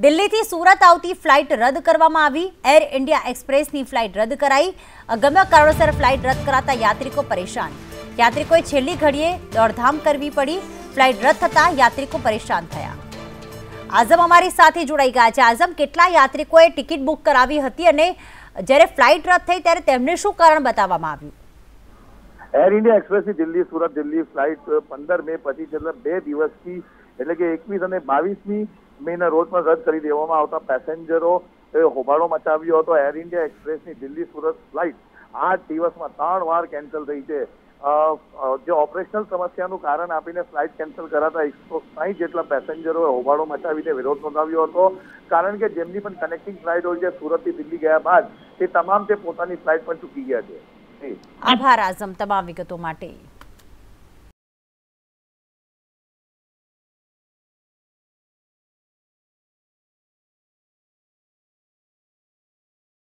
દિલ્હીથી સુરત આવતી ફ્લાઇટ રદ કરવામાં આવી। એર ઇન્ડિયા એક્સપ્રેસની ફ્લાઇટ રદ કરાઈ। અગમ્ય કારણોસર ફ્લાઇટ રદ કરાતા યાત્રિકો પરેશાન। યાત્રિકોએ છેલ્લી ઘડીએ દોડધામ કરવી પડી। ફ્લાઇટ રદ થતા યાત્રિકો પરેશાન થયા। આઝમ અમારી સાથે જોડાઈ ગયા છે। આઝમ, કેટલા યાત્રિકોએ ટિકિટ બુક કરાવી હતી અને જ્યારે ફ્લાઇટ રદ થઈ ત્યારે તેમને શું કારણ બતાવવામાં આવ્યું? એર ઇન્ડિયા એક્સપ્રેસની દિલ્હી સુરત દિલ્હી ફ્લાઇટ 15 મે પછી છેલ્લા 2 દિવસથી એટલે કે 21 અને 22મી મેના રોજ પણ રદ કરી દેવામાં આવતા પેસેન્જરો હોબાળો મચાવ્યો હતો। એર ઇન્ડિયા એક્સપ્રેસની દિલ્હી સુરત ફ્લાઇટ 8 દિવસમાં 3 વાર કેન્સલ થઈ છે। જે ઓપરેશનલ સમસ્યાનું કારણ આપીને ફ્લાઇટ કેન્સલ કરાતા 160 જેટલા પેસેન્જરોએ હોબાળો મચાવીને વિરોધ નોંધાવ્યો હતો। કારણ કે જેમની પણ કનેક્ટિંગ ફ્લાઇટ હોય છે સુરતથી દિલ્હી ગયા બાદ તે તમામ તે પોતાની ફ્લાઇટ પણ ચૂકી ગયા છે। આભાર આઝમ તમામ વિગતો માટે।